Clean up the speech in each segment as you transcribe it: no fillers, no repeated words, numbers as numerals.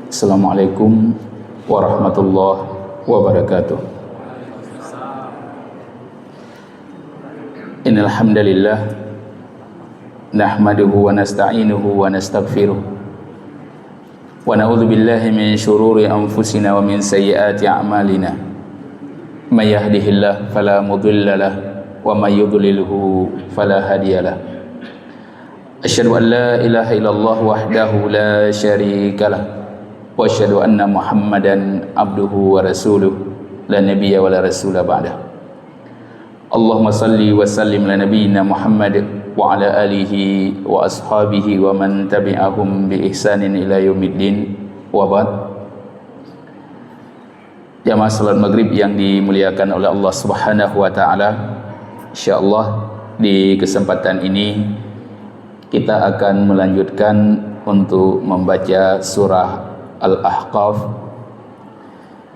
Assalamualaikum warahmatullahi wabarakatuh. Innal hamdalillah nahmaduhu wa nasta'inuhu wa nastaghfiruh wa na'udzu billahi min shururi anfusina wa min sayyiati a'malina. May yahdihillahu fala mudilla lahu wa may yudlilhu fala hadiyalah. Asyhadu an la ilaha illallah wahdahu la syarika lah wa asyhadu anna Muhammadan abduhu wa rasuluh la nabiyya wa la rasula ba'dah. Allahumma salli wa sallim ala nabiyyina Muhammad wa ala alihi wa ashabihi wa man tabi'ahum bi ihsanin ila yaumiddin wa ba'd. Jamaah salat maghrib yang dimuliakan oleh Allah Subhanahu wa taala, insyaallah di kesempatan ini kita akan melanjutkan untuk membaca surah Al-Ahqaf,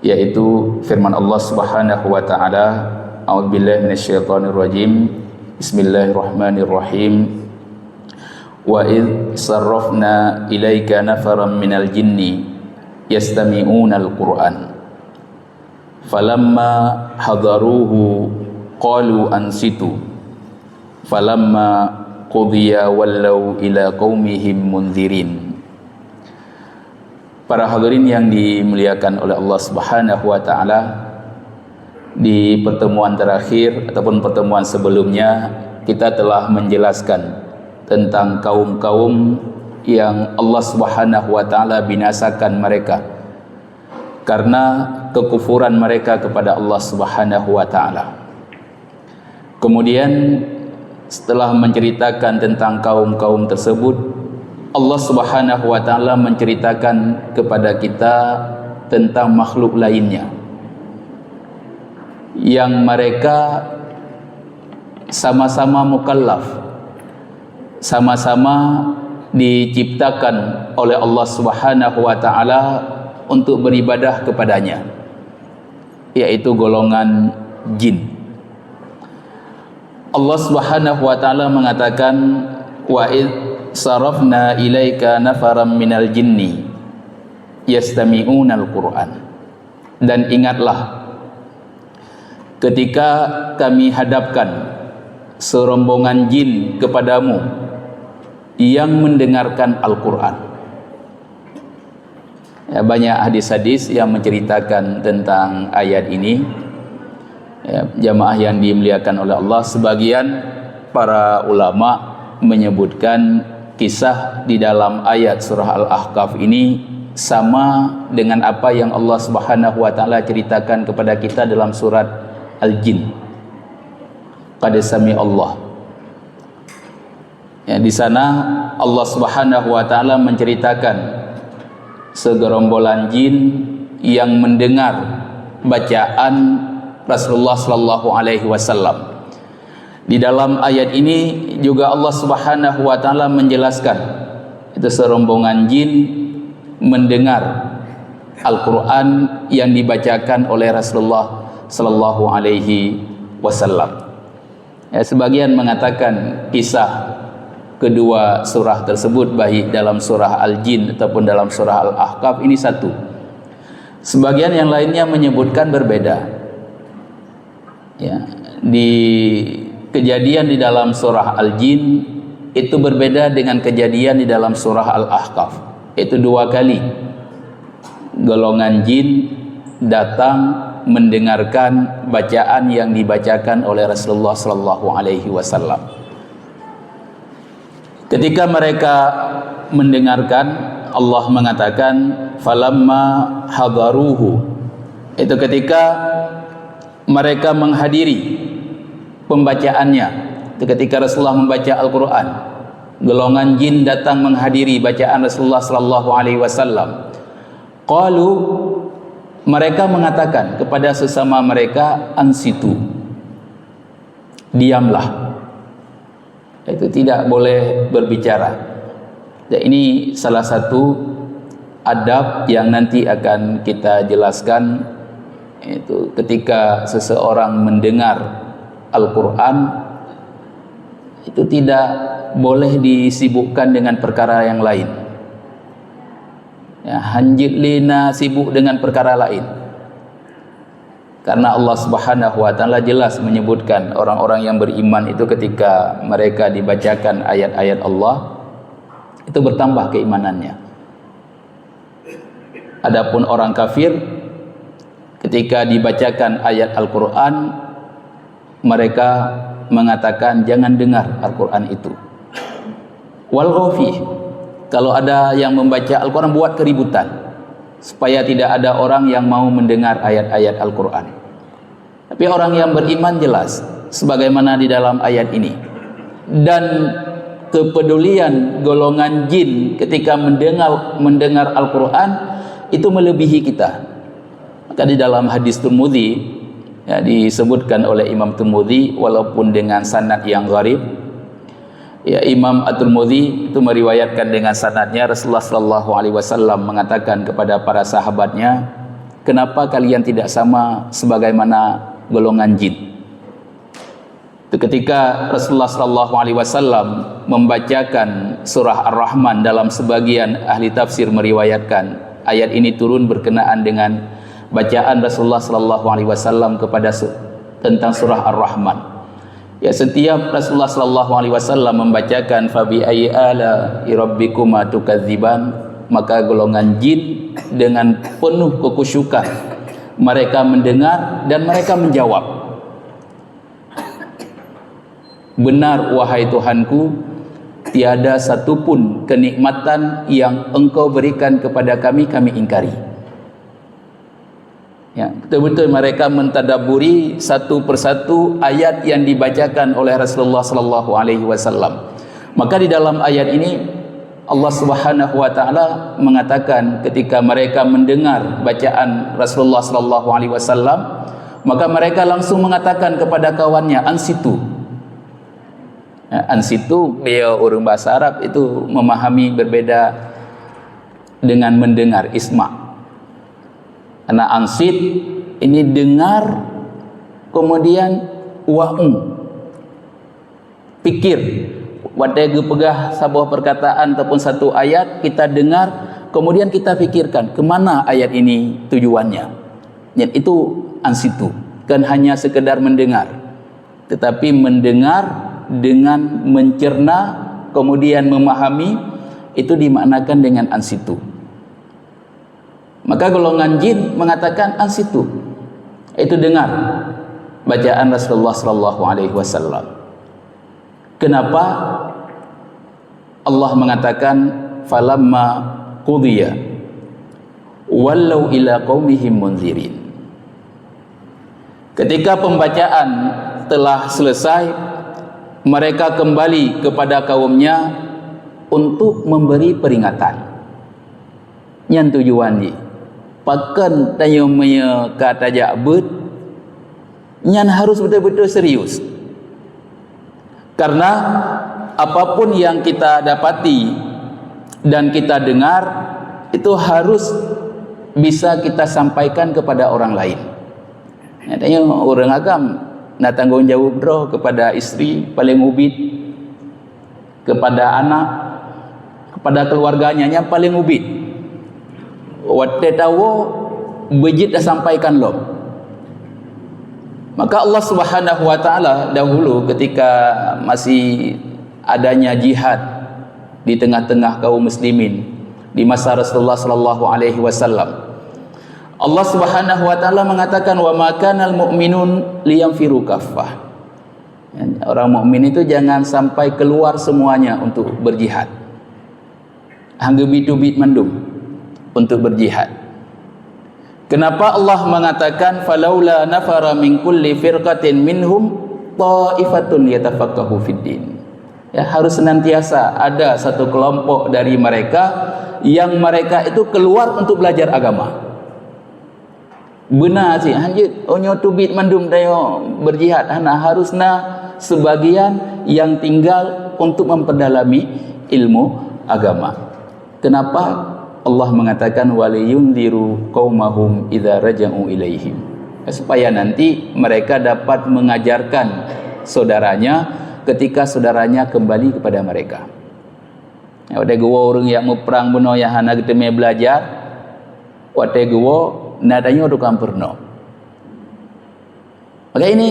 yaitu firman Allah Subhanahu wa taala, a'udzubillahi minasyaitonir rajim, bismillahirrahmanirrahim. Wa idz sarrafna ilaika nafaran minal jinni yastami'unal qur'an falamma hadaruhu qalu ansitu falamma qudiya wallau ila qaumihim munzirin. Para hadirin yang dimuliakan oleh Allah Subhanahu wa taala, di pertemuan terakhir ataupun pertemuan sebelumnya kita telah menjelaskan tentang kaum-kaum yang Allah Subhanahu wa taala binasakan mereka karena kekufuran mereka kepada Allah Subhanahu wa taala. Kemudian setelah menceritakan tentang kaum-kaum tersebut, Allah Subhanahu wa taala menceritakan kepada kita tentang makhluk lainnya yang mereka sama-sama mukallaf, sama-sama diciptakan oleh Allah Subhanahu wa taala untuk beribadah kepadanya, yaitu golongan jin. Allah Subhanahu wa taala mengatakan, wa id sarafna ilaika nafaram minal jinni yastami'unal qur'an. Dan ingatlah ketika kami hadapkan serombongan jin kepadamu yang mendengarkan Al-Qur'an. Ya, banyak hadis-hadis yang menceritakan tentang ayat ini. Ya, jamaah yang dimuliakan oleh Allah, sebagian para ulama menyebutkan kisah di dalam ayat surah Al-Ahqaf ini sama dengan apa yang Allah Subhanahu wa taala ceritakan kepada kita dalam surat Al-Jin. Qad sami Allah. Ya, di sana Allah Subhanahu wa taala menceritakan segerombolan jin yang mendengar bacaan Rasulullah sallallahu alaihi wasallam. Di dalam ayat ini juga Allah Subhanahu wa taala menjelaskan itu serombongan jin mendengar Al-Qur'an yang dibacakan oleh Rasulullah sallallahu alaihi wasallam. Ya, sebagian mengatakan kisah kedua surah tersebut, baik dalam surah Al-Jin ataupun dalam surah Al-Ahqaf, ini satu. Sebagian yang lainnya menyebutkan berbeda. Ya, di kejadian di dalam surah Al-Jin itu berbeda dengan kejadian di dalam surah Al-Ahqaf. Itu dua kali golongan jin datang mendengarkan bacaan yang dibacakan oleh Rasulullah sallallahu alaihi wasallam. Ketika mereka mendengarkan, Allah mengatakan falamma hadaruhu, itu ketika mereka menghadiri pembacaannya. Itu ketika Rasulullah membaca Al-Quran, golongan jin datang menghadiri bacaan Rasulullah sallallahu alaihi wasallam. Qalu, mereka mengatakan kepada sesama mereka, ansitu, diamlah. Itu tidak boleh berbicara. Dan ini salah satu adab yang nanti akan kita jelaskan, itu ketika seseorang mendengar Al-Quran, itu tidak boleh disibukkan dengan perkara yang lain. Ya, hanjit lina sibuk dengan perkara lain. Karena Allah Subhanahu wa taala jelas menyebutkan orang-orang yang beriman itu ketika mereka dibacakan ayat-ayat Allah itu bertambah keimanannya. Adapun orang kafir ketika dibacakan ayat Al-Qur'an mereka mengatakan jangan dengar Al-Qur'an itu. Wal ghafih, kalau ada yang membaca Al-Quran buat keributan supaya tidak ada orang yang mau mendengar ayat-ayat Al-Quran. Tapi orang yang beriman jelas sebagaimana di dalam ayat ini. Dan kepedulian golongan jin ketika mendengar Al-Quran itu melebihi kita. Maka di dalam hadis Tirmidzi ya, disebutkan oleh Imam Tirmidzi walaupun dengan sanad yang gharib. Ya, Imam At-Tirmidzi itu meriwayatkan dengan sanadnya Rasulullah sallallahu alaihi wasallam mengatakan kepada para sahabatnya, "Kenapa kalian tidak sama sebagaimana golongan jin?" Itu ketika Rasulullah sallallahu alaihi wasallam membacakan surah Ar-Rahman, dalam sebagian ahli tafsir meriwayatkan ayat ini turun berkenaan dengan bacaan Rasulullah sallallahu alaihi wasallam kepada tentang surah Ar-Rahman. Ya, setiap Rasulullah sallallahu alaihi wasallam membacakan fa bi ayyi ala rabbikuma tukadziban, maka golongan jin dengan penuh kekhusyukan mereka mendengar dan mereka menjawab, "Benar wahai Tuhanku, tiada satupun kenikmatan yang Engkau berikan kepada kami ingkari." Ya, betul-betul mereka mentadabburi satu persatu ayat yang dibacakan oleh Rasulullah sallallahu alaihi wasallam. Maka di dalam ayat ini Allah Subhanahu wa taala mengatakan ketika mereka mendengar bacaan Rasulullah sallallahu alaihi wasallam, maka mereka langsung mengatakan kepada kawannya, "Ansitu." Ya, ansitu beliau orang bahasa Arab itu memahami berbeda dengan mendengar, isma'. Karena ansit ini dengar kemudian wa'um, pikir. Wadai pegah sebuah perkataan ataupun satu ayat kita dengar kemudian kita pikirkan kemana ayat ini tujuannya. Dan itu ansitu, kan hanya sekedar mendengar, tetapi mendengar dengan mencerna kemudian memahami, itu dimaknakan dengan ansitu. Maka golongan jin mengatakan ansitu, itu dengar bacaan Rasulullah sallallahu alaihi wasallam. Kenapa Allah mengatakan falamma qudiya wallau ila qaumihim munzirin? Ketika pembacaan telah selesai, mereka kembali kepada kaumnya untuk memberi peringatan. Yang tujuan ni pakan tanya punya kata jabut yang harus betul-betul serius, karena apapun yang kita dapati dan kita dengar itu harus bisa kita sampaikan kepada orang lain. Tanya orang agam nak tanggung jawab bro kepada isteri paling ubit, kepada anak, kepada keluarganya yang paling ubit. Waktu tahu bejit dah sampaikan lo. Maka Allah Subhanahu wa taala dahulu ketika masih adanya jihad di tengah-tengah kaum muslimin di masa Rasulullah sallallahu alaihi wasallam, Allah Subhanahu wa taala mengatakan wa ma kanal mu'minun liyanfiru kaffah. Orang mukmin itu jangan sampai keluar semuanya untuk berjihad. Hangga bit mandum untuk berjihad. Kenapa Allah mengatakan falaula nafara min kulli firqatin minhum ta'ifatun yatafaqahu fid din? Ya, harus senantiasa ada satu kelompok dari mereka yang mereka itu keluar untuk belajar agama. Benar sih hanjit onyo tubit mandum dayo berjihad, hana harusna sebagian yang tinggal untuk memperdalami ilmu agama. Kenapa Allah mengatakan waliyunziru qaumahum idza raja'u ilaihim? Supaya nanti mereka dapat mengajarkan saudaranya ketika saudaranya kembali kepada mereka. Ya, ada gua orang yang mau perang bunuh yang hana kita belajar, wate guwo nadanya do kampurno. Maka ini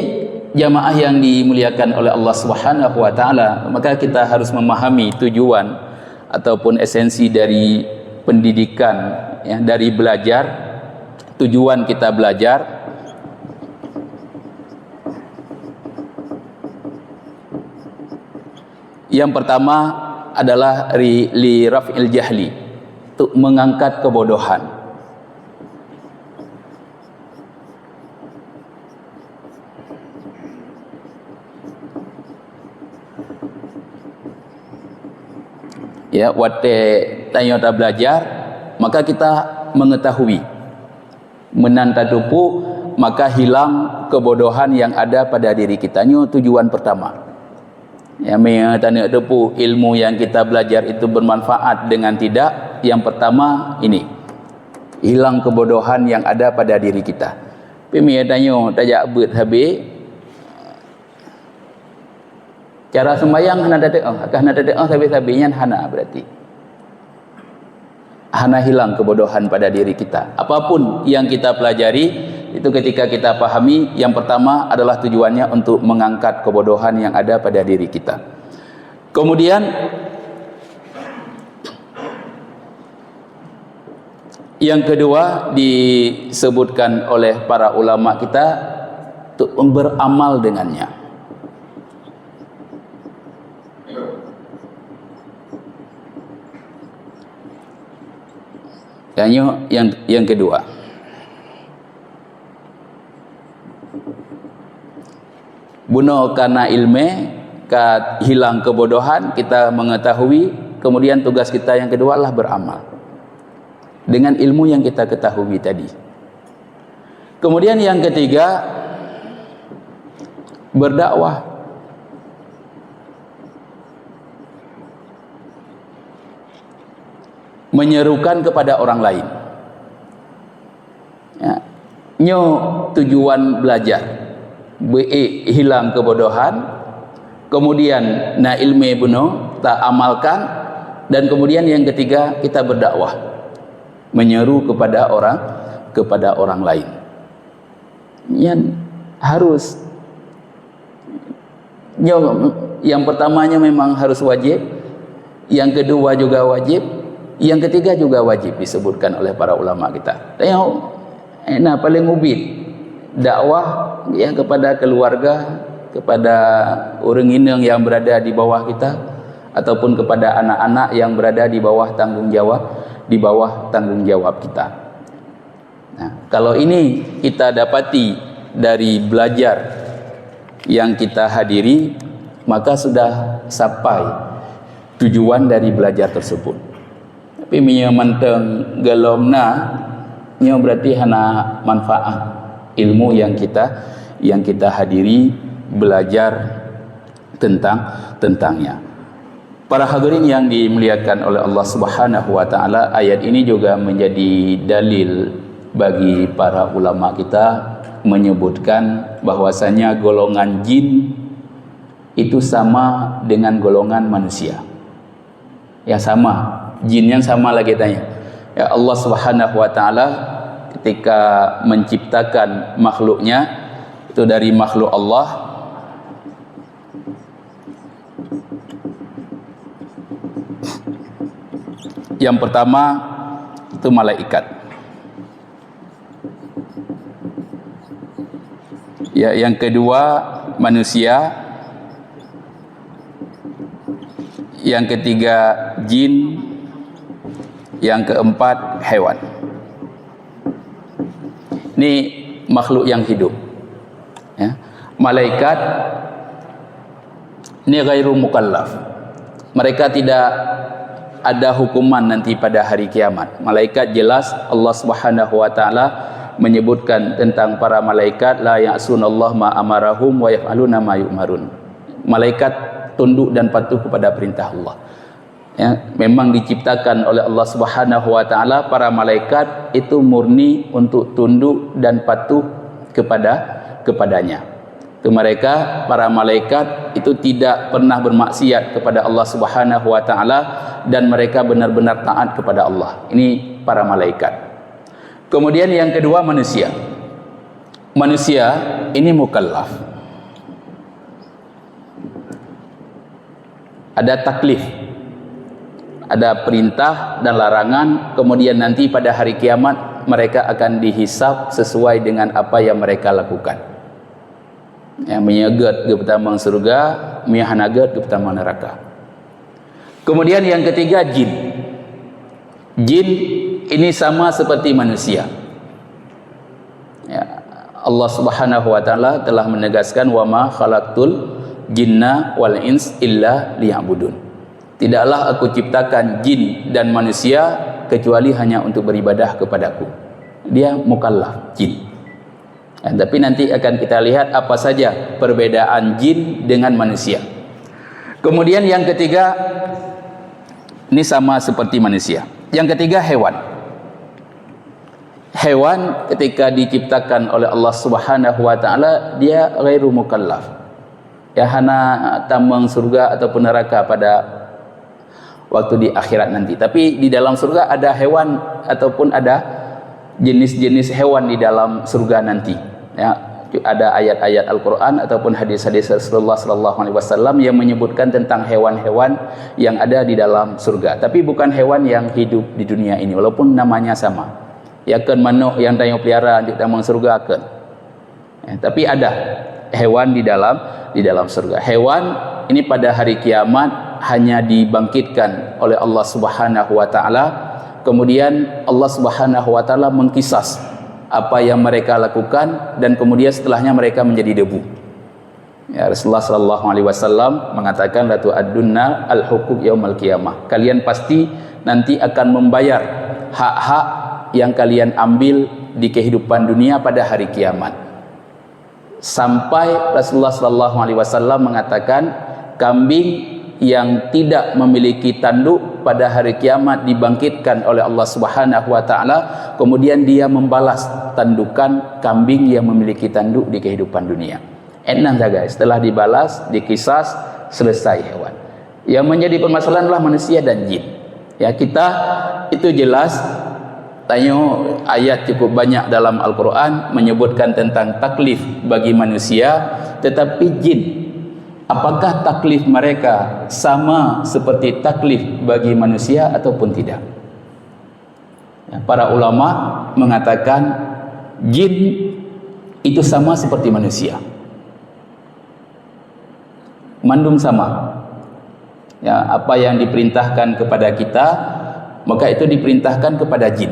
jamaah yang dimuliakan oleh Allah Subhanahu wa taala, maka kita harus memahami tujuan ataupun esensi dari pendidikan, ya, dari belajar. Tujuan kita belajar yang pertama adalah li raf'il jahli, untuk mengangkat kebodohan. Ya, wate tanya ta belajar, maka kita mengetahui, menantatupu, maka hilang kebodohan yang ada pada diri kita. Ini tujuan pertama. Ya, tanya tupu ilmu yang kita belajar itu bermanfaat dengan tidak. Yang pertama ini, hilang kebodohan yang ada pada diri kita. Tapi tanya tajak bet habis. Cara sembahyang hana dade'ah habis-habisnya hana, berarti hana hilang kebodohan pada diri kita. Apapun yang kita pelajari itu ketika kita pahami, yang pertama adalah tujuannya untuk mengangkat kebodohan yang ada pada diri kita. Kemudian yang kedua disebutkan oleh para ulama kita untuk beramal dengannya. Yang kedua, bunuh karena ilmu, hilang kebodohan, kita mengetahui. Kemudian tugas kita yang kedua adalah beramal dengan ilmu yang kita ketahui tadi. Kemudian yang ketiga, berdakwah. Menyerukan kepada orang lain. Ya. Nyo tujuan belajar, hilang kebodohan, kemudian na ilmu bunuh, tak amalkan, dan kemudian yang ketiga kita berdakwah, menyeru kepada orang lain. Yang harus, yang pertamanya memang harus wajib, yang kedua juga wajib, yang ketiga juga wajib disebutkan oleh para ulama kita. Yang paling ubit dakwah, ya, kepada keluarga, kepada orang yang berada di bawah kita, ataupun kepada anak-anak yang berada di bawah tanggung jawab kita. Nah, kalau ini kita dapati dari belajar yang kita hadiri, maka sudah sampai tujuan dari belajar tersebut. Tapi menyamanteng galomna nya berarti hana manfaat ilmu yang kita hadiri, belajar tentangnya. Para hadirin yang dimuliakan oleh Allah Subhanahu wa taala, ayat ini juga menjadi dalil bagi para ulama kita menyebutkan bahwasanya golongan jin itu sama dengan golongan manusia. Ya, sama. Jin yang sama lagi tanya. Ya, Allah Subhanahu wa taala ketika menciptakan makhluknya itu dari makhluk Allah, yang pertama itu malaikat. Ya, yang kedua manusia, yang ketiga jin, yang keempat hewan. Ini makhluk yang hidup. Ya. Malaikat ini ghairu mukallaf. Mereka tidak ada hukuman nanti pada hari kiamat. Malaikat jelas Allah Subhanahu wa taala menyebutkan tentang para malaikat, la ya'sunallaha ma amarahum wa yaf'aluna ma yu'marun. Malaikat tunduk dan patuh kepada perintah Allah. Ya, memang diciptakan oleh Allah Subhanahu wa taala, para malaikat itu murni untuk tunduk dan patuh kepadanya. Itu mereka, para malaikat itu tidak pernah bermaksiat kepada Allah Subhanahu wa taala, dan mereka benar-benar taat kepada Allah. Ini para malaikat. Kemudian yang kedua manusia. Manusia ini mukallaf. Ada taklif, ada perintah dan larangan. Kemudian nanti pada hari kiamat mereka akan dihisab sesuai dengan apa yang mereka lakukan. Yang menyegat ke pertama surga, menghanagat ke pertama neraka. Kemudian yang ketiga jin. Jin ini sama seperti manusia. Ya, Allah Subhanahu wa taala telah menegaskan wa ma khalaqtul jinna wal ins illa liya'budun. Tidaklah aku ciptakan jin dan manusia kecuali hanya untuk beribadah kepadaku. Dia mukallaf jin. Tapi nanti akan kita lihat apa saja perbedaan jin dengan manusia. Kemudian yang ketiga, ini sama seperti manusia. Yang ketiga hewan. Hewan ketika diciptakan oleh Allah Subhanahu wa taala dia ghairu mukallaf. Ya hana tamang surga ataupun neraka pada waktu di akhirat nanti. Tapi di dalam surga ada hewan ataupun ada jenis-jenis hewan di dalam surga nanti. Ya, ada ayat-ayat Al-Qur'an ataupun hadis-hadis Rasulullah sallallahu alaihi wasallam yang menyebutkan tentang hewan-hewan yang ada di dalam surga. Tapi bukan hewan yang hidup di dunia ini walaupun namanya sama. Ya kan manuk yang tayong pelihara di dalam surga kan. Ya, tapi ada hewan di dalam surga. Hewan ini pada hari kiamat hanya dibangkitkan oleh Allah Subhanahu wa taala. Kemudian Allah Subhanahu wa taala mengkisas apa yang mereka lakukan dan kemudian setelahnya mereka menjadi debu. Ya, Rasulullah sallallahu alaihi wasallam mengatakan la tu'addunna al-huquq yaumal qiyamah. Kalian pasti nanti akan membayar hak-hak yang kalian ambil di kehidupan dunia pada hari kiamat. Sampai Rasulullah sallallahu alaihi wasallam mengatakan kambing yang tidak memiliki tanduk pada hari kiamat dibangkitkan oleh Allah Subhanahu wa taala, kemudian dia membalas tandukan kambing yang memiliki tanduk di kehidupan dunia. Enak saja guys, setelah dibalas, dikisas, selesai hewan. Yang menjadi permasalahan adalah manusia dan jin. Ya, kita itu jelas tanya ayat cukup banyak dalam Al-Qur'an menyebutkan tentang taklif bagi manusia, tetapi jin, apakah taklif mereka sama seperti taklif bagi manusia ataupun tidak? Ya, para ulama mengatakan jin itu sama seperti manusia. Mandum sama. Ya, apa yang diperintahkan kepada kita, maka itu diperintahkan kepada jin.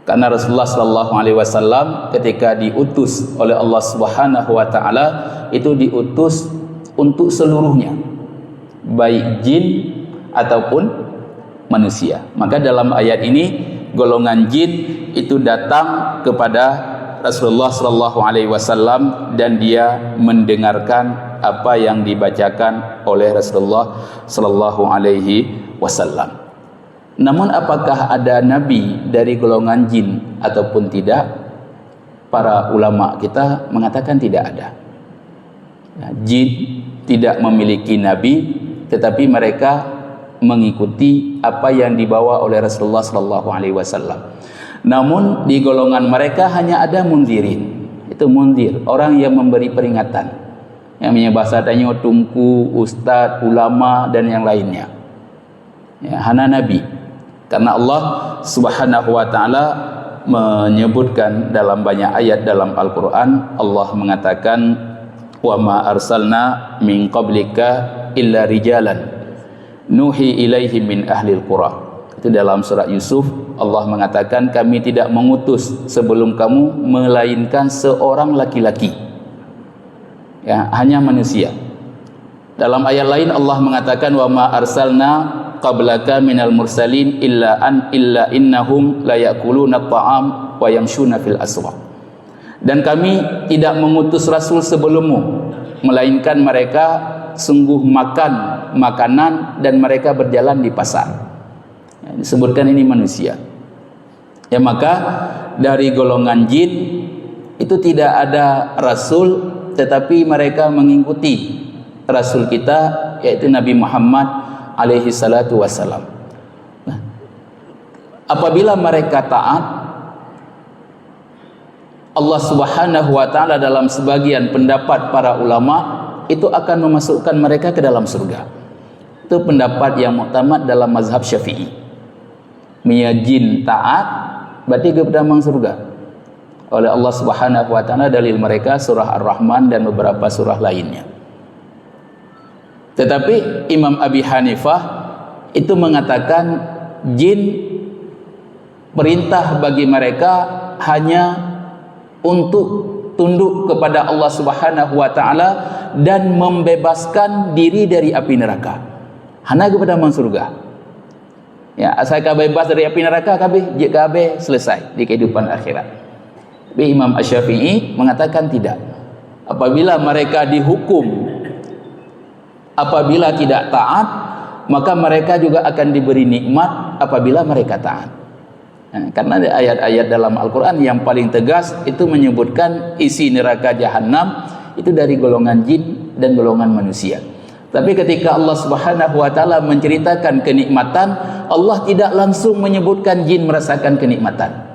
Karena Rasulullah sallallahu alaihi wasallam ketika diutus oleh Allah Subhanahu wa taala itu diutus untuk seluruhnya, baik jin ataupun manusia. Maka dalam ayat ini golongan jin itu datang kepada Rasulullah sallallahu alaihi wasallam dan dia mendengarkan apa yang dibacakan oleh Rasulullah sallallahu alaihi wasallam. Namun apakah ada nabi dari golongan jin ataupun tidak? Para ulama kita mengatakan tidak ada. Jin tidak memiliki nabi, tetapi mereka mengikuti apa yang dibawa oleh Rasulullah sallallahu alaihi wasallam. Namun di golongan mereka hanya ada munzirin. Itu munzir, orang yang memberi peringatan. Yang bahasa tanya tungku, ustaz, ulama dan yang lainnya. Ya, hana nabi. Karena Allah Subhanahu wa taala menyebutkan dalam banyak ayat dalam Al-Qur'an, Allah mengatakan wa ma arsalna min qablika illa rijalan nuhi ilaihim min ahlil qura. Itu dalam surat Yusuf Allah mengatakan kami tidak mengutus sebelum kamu melainkan seorang laki-laki. Ya, hanya manusia. Dalam ayat lain Allah mengatakan wa ma arsalna qablaka minal mursalin illa innahum la yakuluna at-ta'am wa yamshuna fil aswaq. Dan kami tidak mengutus rasul sebelummu melainkan mereka sungguh makan makanan dan mereka berjalan di pasar. Ya, disebutkan ini manusia. Ya, maka dari golongan jin itu tidak ada rasul, tetapi mereka mengikuti rasul kita yaitu Nabi Muhammad alaihi salatu wassalam. Nah, apabila mereka taat, Allah Subhanahu wa taala dalam sebagian pendapat para ulama itu akan memasukkan mereka ke dalam surga. Itu pendapat yang muktamad dalam mazhab Syafi'i. Jin taat berarti kepada masuk surga oleh Allah Subhanahu wa taala. Dalil mereka surah Ar-Rahman dan beberapa surah lainnya. Tetapi Imam Abi Hanifah itu mengatakan jin perintah bagi mereka hanya untuk tunduk kepada Allah Subhanahu wa taala dan membebaskan diri dari api neraka. Hanya kepada masuk surga. Ya, asalkan bebas dari api neraka kabeh selesai di kehidupan akhirat. Tapi Imam Asy-Syafi'i mengatakan tidak. Apabila mereka dihukum apabila tidak taat, maka mereka juga akan diberi nikmat apabila mereka taat. Karena ada ayat-ayat dalam Al-Quran yang paling tegas itu menyebutkan isi neraka jahanam itu dari golongan jin dan golongan manusia. Tapi ketika Allah Subhanahu wa taala menceritakan kenikmatan, Allah tidak langsung menyebutkan jin merasakan kenikmatan.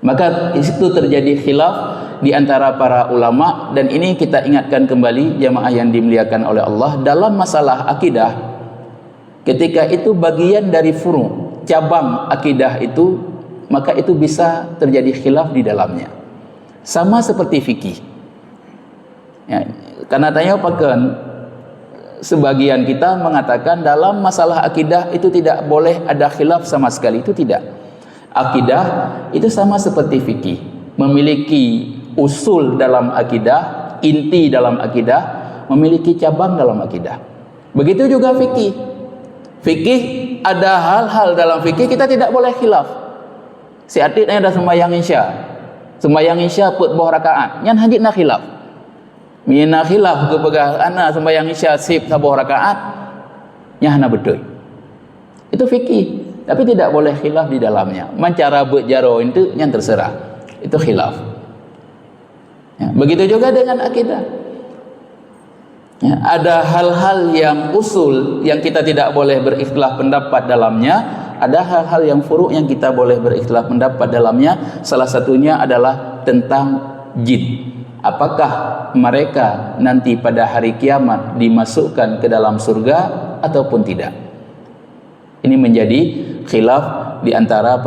Maka itu terjadi khilaf di antara para ulama, dan ini kita ingatkan kembali jamaah yang dimuliakan oleh Allah dalam masalah akidah. Ketika itu bagian dari furu', cabang akidah itu, maka itu bisa terjadi khilaf di dalamnya. Sama seperti fikih. Ya, karena tanya pakan sebagian kita mengatakan dalam masalah akidah itu tidak boleh ada khilaf sama sekali, itu tidak. Akidah itu sama seperti fikih, memiliki usul dalam akidah, inti dalam akidah, memiliki cabang dalam akidah. Begitu juga fikih. Fikih ada hal-hal dalam fikih kita tidak boleh khilaf. Si atid ada sembahyang isya. Sembahyang isya put boh rakaat. Nyan hajit nak khilaf. Mina khilaf ke pegah ana sembahyang isya sip saboh rakaat. Nyahna betul. Itu fikih. Tapi tidak boleh khilaf di dalamnya. Mencara berjaro itu yang terserah. Itu khilaf. Ya, begitu juga dengan akidah. Ya, ada hal-hal yang usul yang kita tidak boleh berikhtilaf pendapat dalamnya. Ada hal-hal yang furu' yang kita boleh berikhtilaf pendapat dalamnya. Salah satunya adalah tentang jin. Apakah mereka nanti pada hari kiamat dimasukkan ke dalam surga ataupun tidak? Ini menjadi khilaf di antara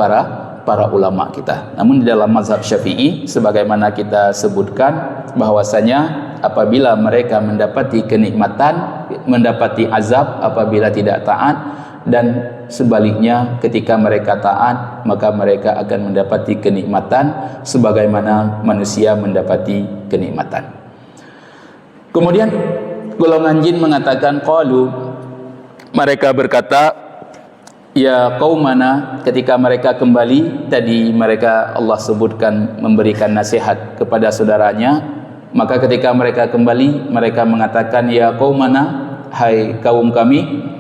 para ulama kita. Namun di dalam mazhab Syafi'i sebagaimana kita sebutkan bahwasanya apabila mereka mendapati kenikmatan, mendapati azab apabila tidak taat, dan sebaliknya ketika mereka taat maka mereka akan mendapati kenikmatan sebagaimana manusia mendapati kenikmatan. Kemudian golongan jin mengatakan qalu, mereka berkata, ya qaumana, ketika mereka kembali tadi mereka Allah sebutkan memberikan nasihat kepada saudaranya, maka ketika mereka kembali mereka mengatakan, ya qaumana, hai kaum kami,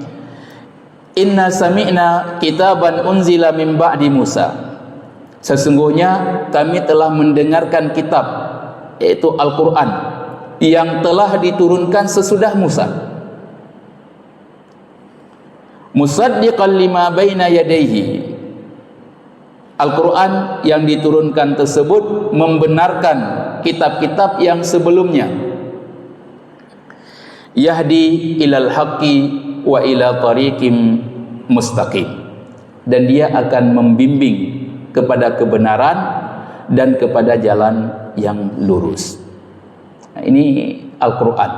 inna sami'na kitaban unzila min ba'di Musa, sesungguhnya kami telah mendengarkan kitab yaitu Al-Quran yang telah diturunkan sesudah Musa, musaddiqan lima baina yadayhi. Al-Quran yang diturunkan tersebut membenarkan kitab-kitab yang sebelumnya. Yahdi ilal haqqi wa ila tariqim mustaqim, dan dia akan membimbing kepada kebenaran dan kepada jalan yang lurus. Nah, ini Al-Quran.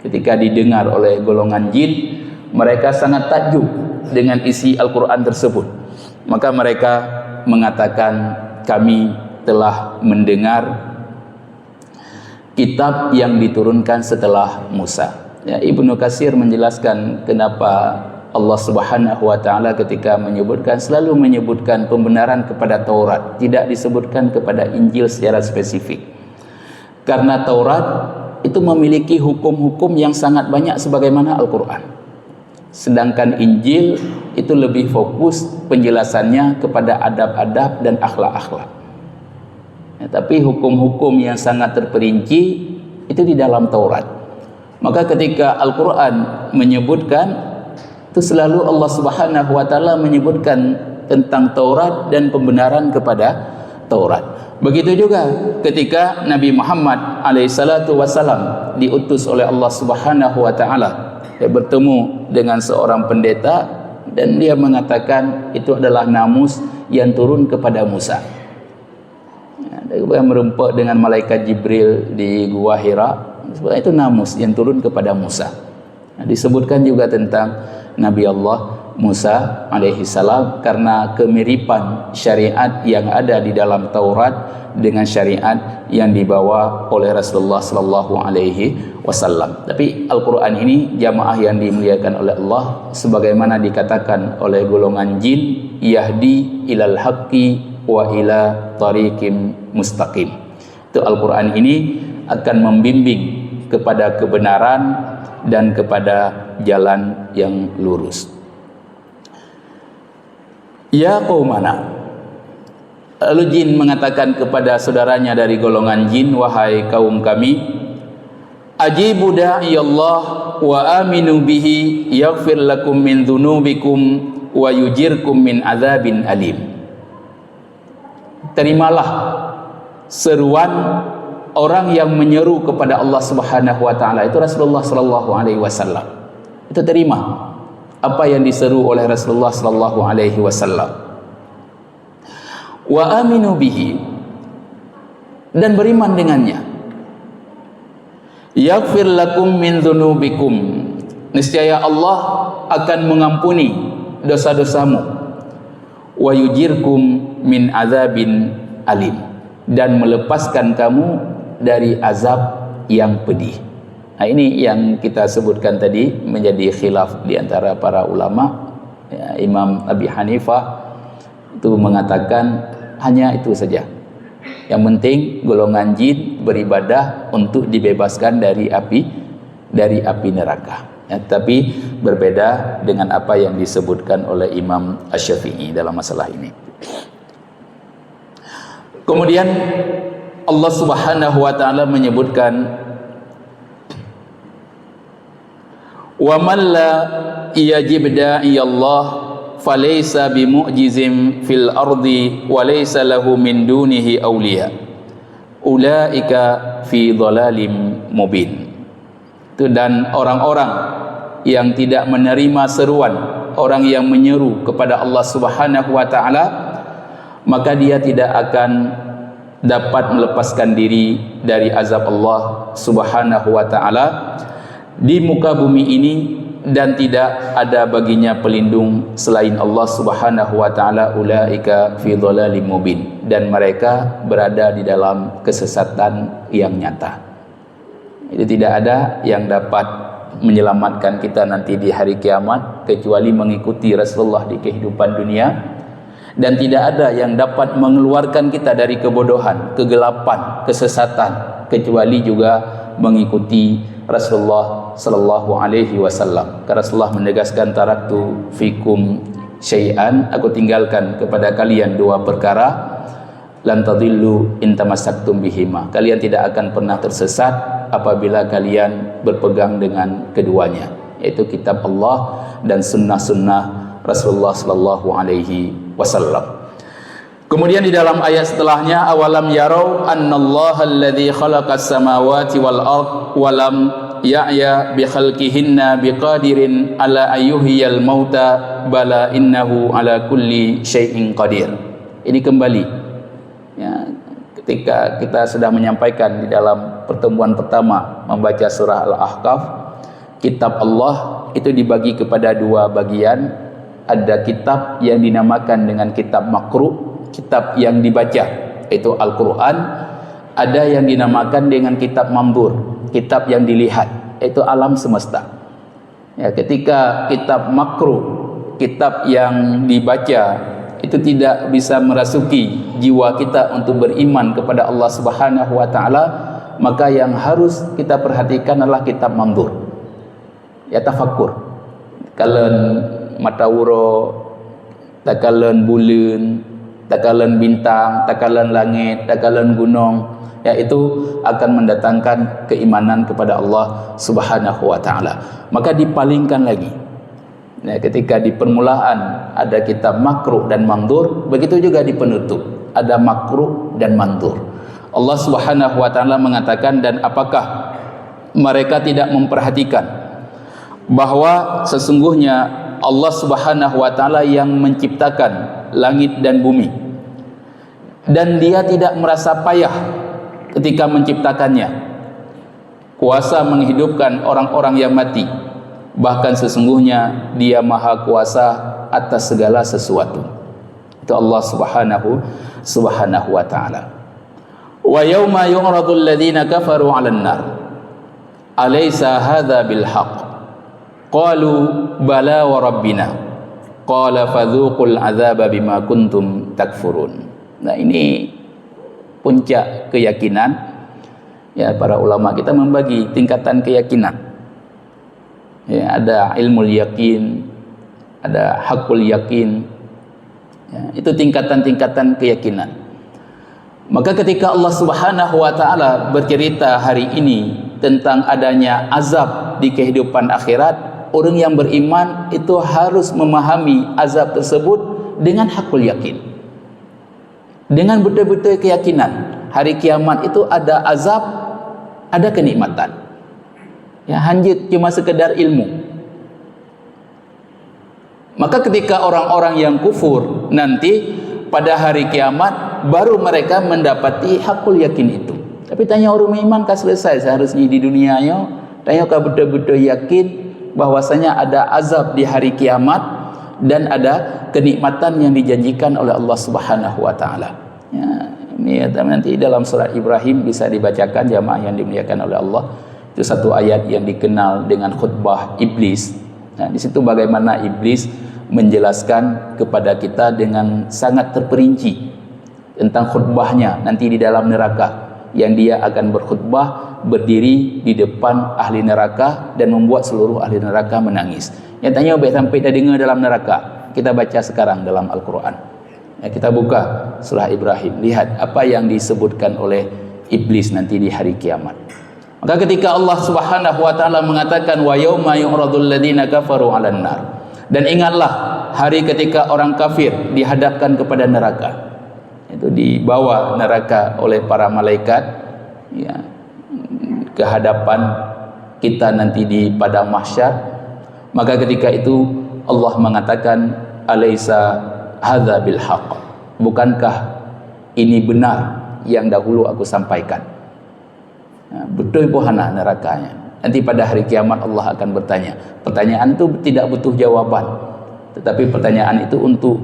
Ketika didengar oleh golongan jin, mereka sangat takjub dengan isi Al-Quran tersebut. Maka mereka mengatakan, kami telah mendengar kitab yang diturunkan setelah Musa. Ya, Ibnu Katsir menjelaskan kenapa Allah Subhanahu wa taala ketika menyebutkan selalu menyebutkan pembenaran kepada Taurat, tidak disebutkan kepada Injil secara spesifik. Karena Taurat itu memiliki hukum-hukum yang sangat banyak sebagaimana Al-Qur'an. Sedangkan Injil itu lebih fokus penjelasannya kepada adab-adab dan akhlak-akhlak. Ya, tapi hukum-hukum yang sangat terperinci itu di dalam Taurat. Maka ketika Al-Quran menyebutkan, itu selalu Allah Subhanahu wa taala menyebutkan tentang Taurat dan pembenaran kepada Taurat. Begitu juga ketika Nabi Muhammad alaihissalatu wassalam diutus oleh Allah Subhanahu wa taala, dia bertemu dengan seorang pendeta dan dia mengatakan itu adalah namus yang turun kepada Musa. Dia merempak dengan malaikat Jibril di Gua Hira. Sebab itu namus yang turun kepada Musa. Disebutkan juga tentang Nabi Allah Musa alaihi salam karena kemiripan syariat yang ada di dalam Taurat dengan syariat yang dibawa oleh Rasulullah sallallahu alaihi wasallam. Tapi Al-Qur'an ini jamaah yang dimuliakan oleh Allah sebagaimana dikatakan oleh golongan jin, yahdi ilal haqqi wa ila tariqim mustaqim. Itu Al-Qur'an ini akan membimbing kepada kebenaran dan kepada jalan yang lurus. Ya qaumana. Lalu jin mengatakan kepada saudaranya dari golongan jin, wahai kaum kami, ajibu da'iyallah wa aminu bihi yaghfir lakum min dhunubikum wa yujirkum min adzabin alim. Terimalah seruan orang yang menyeru kepada Allah Subhanahu wa taala, itu Rasulullah sallallahu alaihi wasallam. Itu terima apa yang diseru oleh Rasulullah sallallahu alaihi wasallam. Wa aminu bihi, dan beriman dengannya. Yaghfir lakum min dzunubikum, niscaya Allah akan mengampuni dosa-dosamu. Wa yujirkum min azabin alim, dan melepaskan kamu dari azab yang pedih. Nah, ini yang kita sebutkan tadi menjadi khilaf di antara para ulama. Ya, Imam Abi Hanifah itu mengatakan hanya itu saja. Yang penting golongan jin beribadah untuk dibebaskan dari api neraka. Ya, tapi berbeda dengan apa yang disebutkan oleh Imam Asy-Syafi'i dalam masalah ini. Kemudian Allah Subhanahu wa taala menyebutkan wa man la yajib da'i Allah falaysa bimu'jizim fil ardi wa laysa lahu min dunihi awliya ulaika fi dhalalim mubin. Itu, dan orang-orang yang tidak menerima seruan orang yang menyeru kepada Allah Subhanahu wa taala, maka dia tidak akan dapat melepaskan diri dari azab Allah Subhanahu wa taala di muka bumi ini, dan tidak ada baginya pelindung selain Allah Subhanahu wa taala. Ulaika fi dhalalim mubin, dan mereka berada di dalam kesesatan yang nyata. Itu tidak ada yang dapat menyelamatkan kita nanti di hari kiamat kecuali mengikuti Rasulullah di kehidupan dunia, dan tidak ada yang dapat mengeluarkan kita dari kebodohan, kegelapan, kesesatan kecuali juga mengikuti Rasulullah sallallahu alaihi wasallam. Karena Rasulullah menegaskan, taraktu fikum syai'an, aku tinggalkan kepada kalian dua perkara, lan tadillu in tamassaktum bihima, kalian tidak akan pernah tersesat apabila kalian berpegang dengan keduanya, yaitu kitab Allah dan sunnah-sunnah Rasulullah sallallahu alaihi wasallam. Kemudian di dalam ayat setelahnya, awalam yarau annallaha alladzi khalaqas samawati wal ard wa lam ya'ya bi khalqihinna biqadirin ala ayyuhiyal mauta bala innahu ala kulli syai'in qadir. Ini kembali ya, ketika kita sudah menyampaikan di dalam pertemuan pertama membaca surah Al-Ahqaf, kitab Allah itu dibagi kepada dua bagian. Ada kitab yang dinamakan dengan kitab makruh, kitab yang dibaca, itu Al-Quran. Ada yang dinamakan dengan kitab mambur, kitab yang dilihat, itu alam semesta. Ya, ketika kitab makruh, kitab yang dibaca, itu tidak bisa merasuki jiwa kita untuk beriman kepada Allah Subhanahu wa taala, maka yang harus kita perhatikan adalah kitab mambur. Ya, tafakkur. Kalian matawuro, takalan bulan, takalan bintang, takalan langit, takalan gunung, ya, itu akan mendatangkan keimanan kepada Allah Subhanahu wa taala. Maka dipalingkan lagi. Nah, ketika di permulaan ada kitab makruh dan mangdur, begitu juga di penutup. ada makruh dan mandur. Allah Subhanahu wa taala mengatakan, dan apakah mereka tidak memperhatikan bahwa sesungguhnya Allah Subhanahu wa taala yang menciptakan langit dan bumi, dan dia tidak merasa payah ketika menciptakannya, kuasa menghidupkan orang-orang yang mati, bahkan sesungguhnya dia maha kuasa atas segala sesuatu. Itu Allah Subhanahu wa taala. Wa yauma yu'radul ladzina kafaru 'alan nar alaysa hadza bil haqq qalu bala wa rabbina qala fadzuqul 'adzaba bima kuntum takfurun. Nah, ini puncak keyakinan. Ya, para ulama kita membagi tingkatan keyakinan. Ya, ada ilmul yakin, ada hakul yakin. Ya, itu tingkatan-tingkatan keyakinan. Maka ketika Allah Subhanahu wa taala bercerita hari ini tentang adanya azab di kehidupan akhirat, orang yang beriman itu harus memahami azab tersebut dengan hakul yakin, dengan betul-betul keyakinan hari kiamat itu ada azab, ada kenikmatan. Ya, hanya cuma sekedar ilmu. Maka ketika orang-orang yang kufur nanti pada hari kiamat baru mereka mendapati hakul yakin itu. Tapi tanya orang beriman kah selesai seharusnya di dunia yo? Tanya kah betul-betul yakin bahwasanya ada azab di hari kiamat dan ada kenikmatan yang dijanjikan oleh Allah Subhanahu wa taala. Ya, ini nanti dalam surat Ibrahim bisa dibacakan jamaah yang dimuliakan oleh Allah. Itu satu ayat yang dikenal dengan khutbah iblis. Nah, di situ bagaimana iblis menjelaskan kepada kita dengan sangat terperinci tentang khutbahnya nanti di dalam neraka, yang dia akan berkhutbah berdiri di depan ahli neraka dan membuat seluruh ahli neraka menangis. Yang tanya baik sampai dah dengar dalam neraka. Kita baca sekarang dalam Al-Quran. Ya, kita buka surah Ibrahim, lihat apa yang disebutkan oleh iblis nanti di hari kiamat. Maka ketika Allah Subhanahu wa taala mengatakan wa yauma yu'radul ladzina kafaru 'alan nar, dan ingatlah hari ketika orang kafir dihadapkan kepada neraka. Itu dibawa neraka oleh para malaikat, ya, ke hadapan kita nanti di padang mahsyar. Maka ketika itu Allah mengatakan alaysa hadza bil haqq, bukankah ini benar yang dahulu aku sampaikan? Nah, betul pohana nerakanya. Nanti pada hari kiamat Allah akan bertanya. Pertanyaan itu tidak butuh jawaban, tetapi pertanyaan itu untuk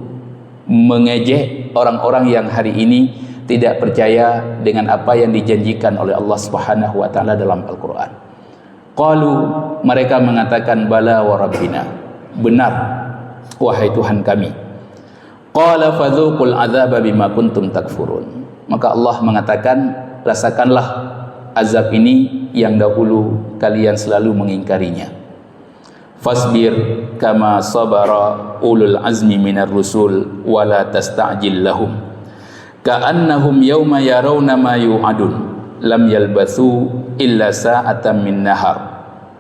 mengejek orang-orang yang hari ini tidak percaya dengan apa yang dijanjikan oleh Allah Subhanahu wa taala dalam Al-Qur'an. Qalu, mereka mengatakan bala wa rabbina, benar wahai Tuhan kami. Qala fadzuqul adzaba bima kuntum takfurun. Maka Allah mengatakan, rasakanlah azab ini yang dahulu kalian selalu mengingkarinya. Fasbir kama sabara ulul azmi minar rusul wala tasta'jil lahum ka'annahum yawma yarawna ma yu'adun lam yalbathu illa sa'atan min nahar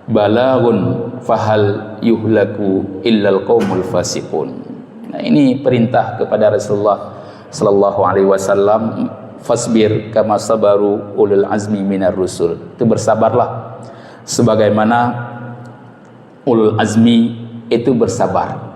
balagun fahal yuhlaku illal qaumul fasiqun. Nah, ini perintah kepada Rasulullah sallallahu alaihi wasallam, fasbir kama sabaru ulul azmi minar rusul. Itu bersabarlah sebagaimana ulul azmi itu bersabar.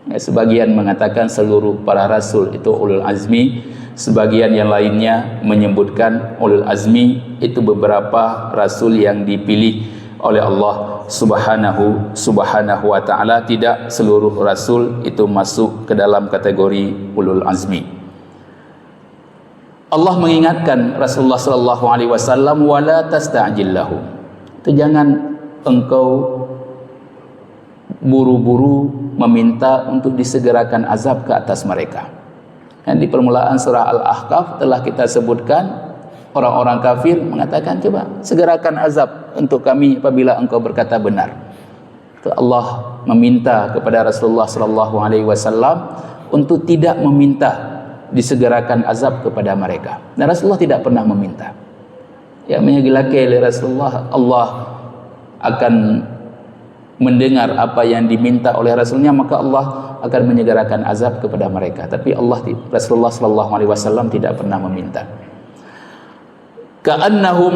Ya, sebagian mengatakan seluruh para rasul itu ulul azmi, sebagian yang lainnya menyebutkan ulul azmi itu beberapa rasul yang dipilih oleh Allah Subhanahu wa taala. Tidak seluruh rasul itu masuk ke dalam kategori ulul azmi. Allah mengingatkan Rasulullah sallallahu alaihi wasallam wala tasta'jil lahum. Itu jangan engkau buru-buru meminta untuk disegerakan azab ke atas mereka. Dan di permulaan surah Al-Ahqaf telah kita sebutkan orang-orang kafir mengatakan, coba segerakan azab untuk kami apabila engkau berkata benar. Allah meminta kepada Rasulullah sallallahu alaihi wasallam untuk tidak meminta disegerakan azab kepada mereka. Dan Rasulullah tidak pernah meminta. Ya, menyegilake oleh Rasulullah, Allah akan mendengar apa yang diminta oleh Rasulnya, maka Allah akan menyegerakan azab kepada mereka. Tapi Rasulullah sallallahu alaihi wasallam tidak pernah meminta. Ka'annahum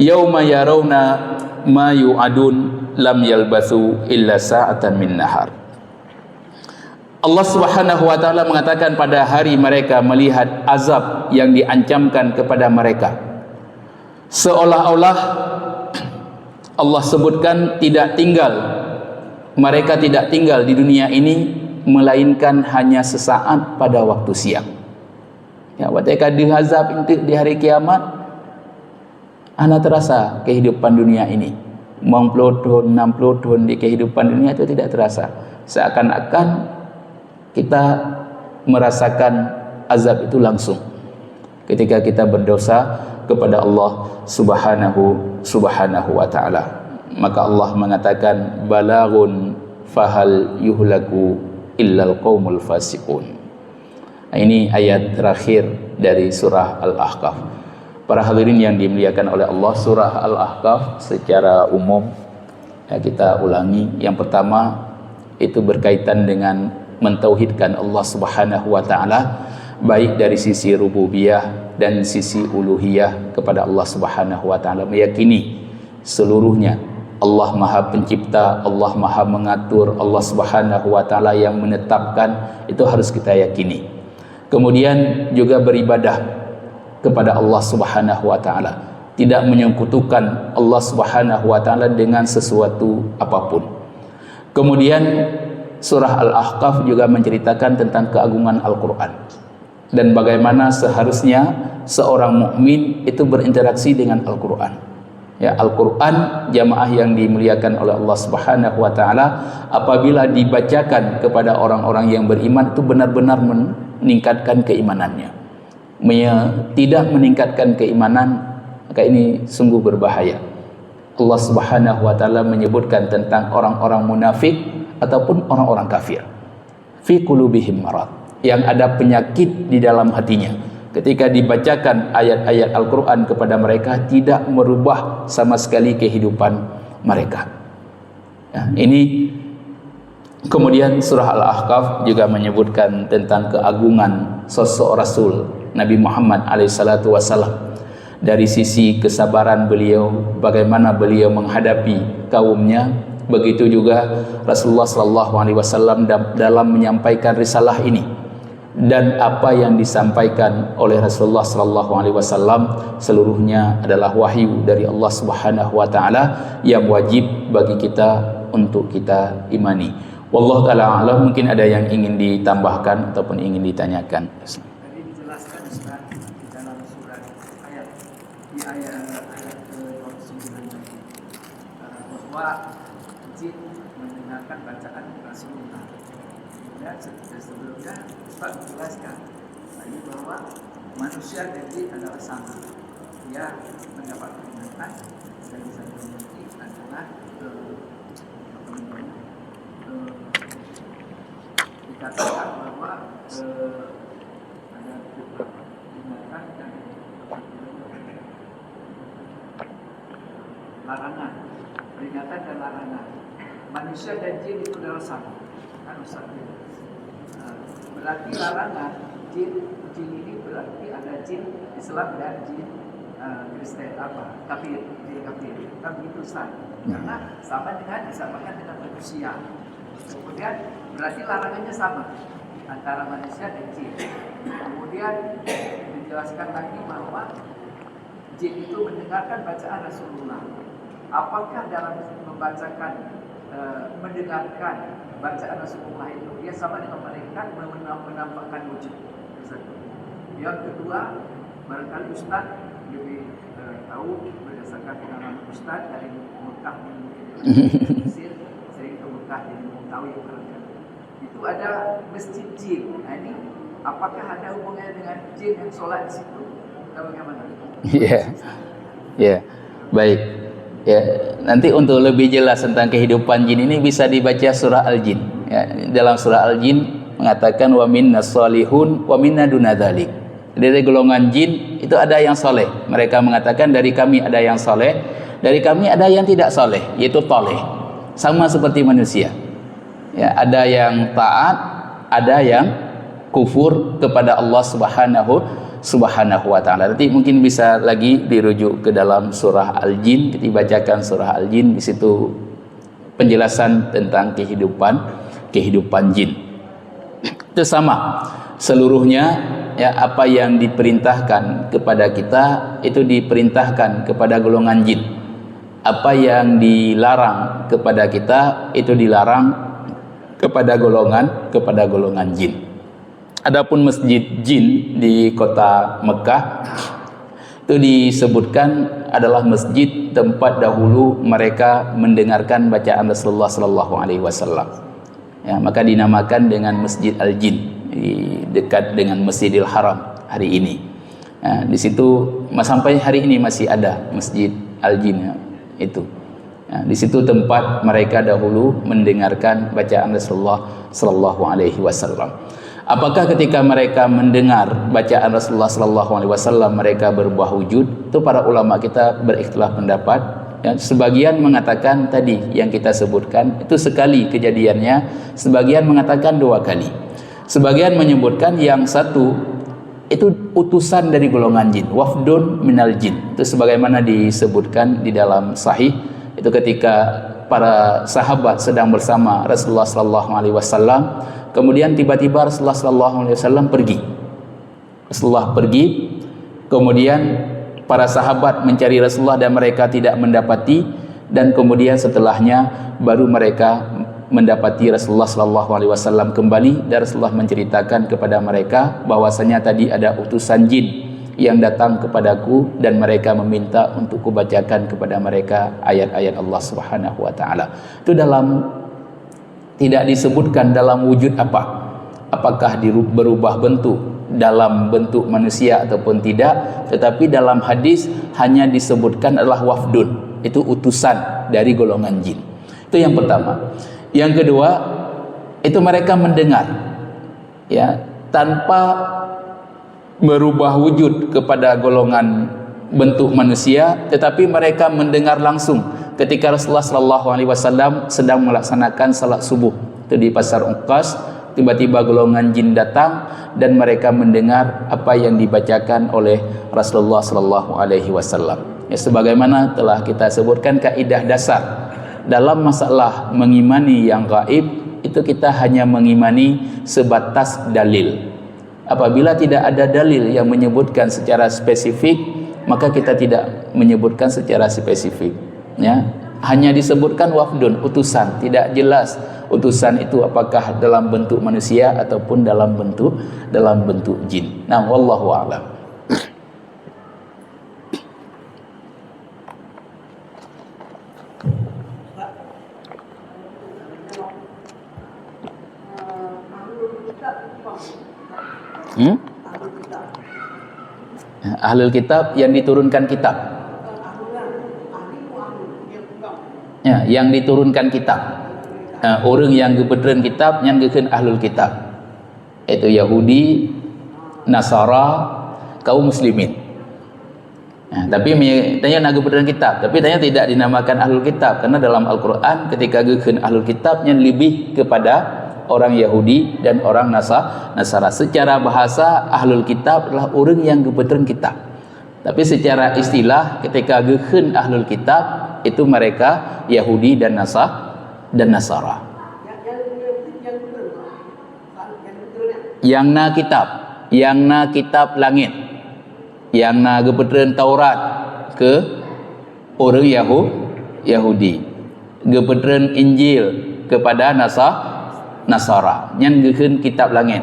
yauma yarawna ma yu'adun lam yalbathu illa sa'atan min nahar. Allah Subhanahu wa taala mengatakan pada hari mereka melihat azab yang diancamkan kepada mereka, seolah-olah Allah sebutkan mereka tidak tinggal di dunia ini melainkan hanya sesaat pada waktu siang. Ya, ketika dihazab di hari kiamat, ana terasa kehidupan dunia ini. 50 tahun, 60 tahun di kehidupan dunia itu tidak terasa. Seakan-akan kita merasakan azab itu langsung ketika kita berdosa kepada Allah subhanahu wa ta'ala. Maka Allah mengatakan balaghun fahal yuhlaku illal qaumul fasiqun. Ini ayat terakhir dari surah Al-Ahqaf. Para hadirin yang dimuliakan oleh Allah, surah Al-Ahqaf secara umum kita ulangi. Yang pertama itu berkaitan dengan mentauhidkan Allah Subhanahu wa taala, baik dari sisi rububiyah dan sisi uluhiyah kepada Allah Subhanahu wa taala, meyakini seluruhnya Allah Maha Pencipta, Allah Maha Mengatur, Allah Subhanahu wa taala yang menetapkan, itu harus kita yakini. Kemudian juga beribadah kepada Allah Subhanahu wa taala, tidak menyekutukan Allah Subhanahu wa taala dengan sesuatu apapun. Kemudian surah Al-Ahqaf juga menceritakan tentang keagungan Al-Quran dan bagaimana seharusnya seorang mukmin itu berinteraksi dengan Al-Quran. Ya, Al-Quran, jamaah yang dimuliakan oleh Allah Subhanahu wa taala, apabila dibacakan kepada orang-orang yang beriman itu benar-benar meningkatkan keimanannya. Tidak meningkatkan keimanan, maka ini sungguh berbahaya. Allah Subhanahu wa taala menyebutkan tentang orang-orang munafik ataupun orang-orang kafir, fi qulubihim marad, yang ada penyakit di dalam hatinya. Ketika dibacakan ayat-ayat Al-Quran kepada mereka, tidak merubah sama sekali kehidupan mereka. Ya, ini kemudian surah Al-Ahqaf juga menyebutkan tentang keagungan sosok Rasul Nabi Muhammad alaihissalatu wassalam, dari sisi kesabaran beliau, bagaimana beliau menghadapi kaumnya. Begitu juga Rasulullah sallallahu alaihi wasallam dalam menyampaikan risalah ini, dan apa yang disampaikan oleh Rasulullah sallallahu alaihi wasallam seluruhnya adalah wahyu dari Allah Subhanahu wa taala yang wajib bagi kita untuk kita imani. Wallahu taala alam. Mungkin ada yang ingin ditambahkan ataupun ingin ditanyakan. Tadi dijelaskan Ustaz di dalam surat di ayat ke-29 bahwa jin mendengarkan bacaan Rasulullah. Dan sebelumnya Ustaz menjelaskan tadi bahwa manusia dan jin adalah sama. Dia mendapat peringatan dan bisa bermimpi adalah dikatakan bahwa ada beberapa peringatan dan larangan, peringatan dan larangan. Manusia dan jin itu adalah sama, kan Ustaz? Berarti larangan jin ini berarti ada jin Islam dan jin Kristen kafir, jin kafir. Kan begitu Ustaz? Karena sama dengan disamakan dengan manusia. Kemudian berarti larangannya sama antara manusia dan jin. Kemudian dijelaskan lagi bahwa jin itu mendengarkan bacaan Rasulullah. Apakah dalam membacakan mendengarkan bacaan Rasulullah itu dia sama dengan mereka menampakkan wujud? Yang kedua, barangkali Ustaz lebih tahu berdasarkan pengalaman Ustaz dari Mekah menuju Mesir, sering ke Mekah jadi mengetahui barangkali itu ada masjid jin. Nah, ini apakah ada hubungannya dengan jin yang sholat di situ? Atau bagaimana? Ya, baik. Ya, nanti untuk lebih jelas tentang kehidupan jin ini bisa dibaca surah Al-Jin. Ya, dalam surah Al-Jin mengatakan wa minna sholihun wa minna duna dzalik. Dari golongan jin itu ada yang soleh. Mereka mengatakan dari kami ada yang soleh, dari kami ada yang tidak soleh, yaitu toleh. sama seperti manusia. Ya, ada yang taat, ada yang kufur kepada Allah Subhanahu wa taala. Nanti mungkin bisa lagi dirujuk ke dalam surah Al-Jin, kita bacakan surah Al-Jin, di situ penjelasan tentang kehidupan jin. Itu sama seluruhnya, ya, apa yang diperintahkan kepada kita itu diperintahkan kepada golongan jin. Apa yang dilarang kepada kita itu dilarang kepada golongan jin. Adapun masjid jin di kota Mekah itu disebutkan adalah masjid tempat dahulu mereka mendengarkan bacaan Rasulullah sallallahu alaihi wasallam. Ya, maka dinamakan dengan Masjid Al-Jin, dekat dengan Masjidil Haram hari ini. Ya, di situ sampai hari ini masih ada Masjid Al-Jin, ya, itu. Ya, di situ tempat mereka dahulu mendengarkan bacaan Rasulullah sallallahu alaihi wasallam. Apakah ketika mereka mendengar bacaan Rasulullah sallallahu alaihi wasallam mereka berubah wujud? Itu para ulama kita berikhtilaf pendapat. Ya, sebagian mengatakan tadi yang kita sebutkan itu sekali kejadiannya, sebagian mengatakan 2 kali. Sebagian menyebutkan yang satu itu utusan dari golongan jin, wafdun minal jin. Itu sebagaimana disebutkan di dalam sahih, itu ketika para sahabat sedang bersama Rasulullah sallallahu alaihi wasallam, kemudian tiba-tiba Rasulullah sallallahu alaihi wasallam pergi. Rasulullah pergi, kemudian para sahabat mencari Rasulullah dan mereka tidak mendapati, dan kemudian setelahnya baru mereka mendapati Rasulullah sallallahu alaihi wasallam kembali, dan Rasulullah menceritakan kepada mereka bahwasanya tadi ada utusan jin yang datang kepadaku dan mereka meminta untuk kubacakan kepada mereka ayat-ayat Allah Subhanahu wa taala. Itu tidak disebutkan dalam wujud apa. Apakah berubah bentuk dalam bentuk manusia ataupun tidak, tetapi dalam hadis hanya disebutkan adalah wafdun, itu utusan dari golongan jin. Itu yang pertama. Yang kedua, itu mereka mendengar, ya, tanpa berubah wujud kepada golongan bentuk manusia, tetapi mereka mendengar langsung ketika Rasulullah sallallahu alaihi wasallam sedang melaksanakan salat subuh. Itu di pasar Uqas, tiba-tiba golongan jin datang dan mereka mendengar apa yang dibacakan oleh Rasulullah sallallahu alaihi wasallam. Ya, sebagaimana telah kita sebutkan kaidah dasar dalam masalah mengimani yang gaib, itu kita hanya mengimani sebatas dalil. Apabila tidak ada dalil yang menyebutkan secara spesifik, maka kita tidak menyebutkan secara spesifik. Ya, hanya disebutkan wafdun, utusan, tidak jelas utusan itu apakah dalam bentuk manusia ataupun dalam bentuk jin. Nah, wallahu a'lam. Ahlul kitab yang diturunkan kitab, ya, yang diturunkan kitab, orang yang kebetulan kitab yang kekan ahlul kitab, itu Yahudi, Nasara, kaum muslimin. Tapi tanya nak kebetulan kitab, tapi tanya tidak dinamakan ahlul kitab, karena dalam Al-Quran ketika kekan ahlul kitab yang lebih kepada orang Yahudi dan orang Nasara. Secara bahasa ahlul kitab adalah orang yang kebetulan kitab. Tapi secara istilah ketika gehen ahlul kitab itu mereka Yahudi dan Nasara. Yang na kitab langit, yang na kebetulan Taurat ke orang Yahudi, kebetulan Injil kepada Nasara, yang gehen kitab langit.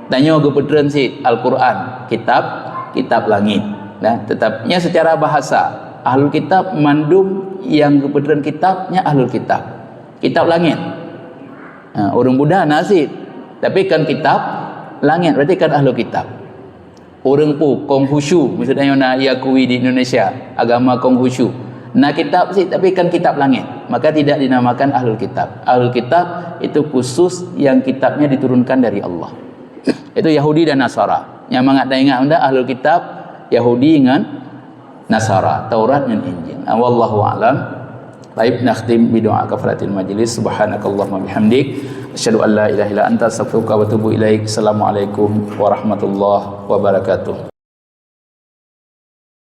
Tanya kebetulan si Al-Quran kitab langit. Nah, tetapnya secara bahasa ahlul kitab mandum yang kebetulan kitabnya ahlul kitab langit. Orang Buddha nasib, tapi kan kitab langit, berarti kan ahlul kitab. Orang Konghucu misalnya na diakui di Indonesia, agama Konghucu. Nah kitab sih, tapi kan kitab langit, maka tidak dinamakan ahlul kitab. Ahlul kitab itu khusus yang kitabnya diturunkan dari Allah. Itu Yahudi dan Nasara. Yang ingat anda ahlul kitab Yahudi dengan Nasara, Taurat dan Injil. Wallahu a'lam. Taib, nakhtim bi doa kafaratil majlis. Subhanakallahumma bihamdik asyhadu an la ilaha illa anta astaghfiruka wa atubu ilaik. Assalamualaikum warahmatullahi wabarakatuh.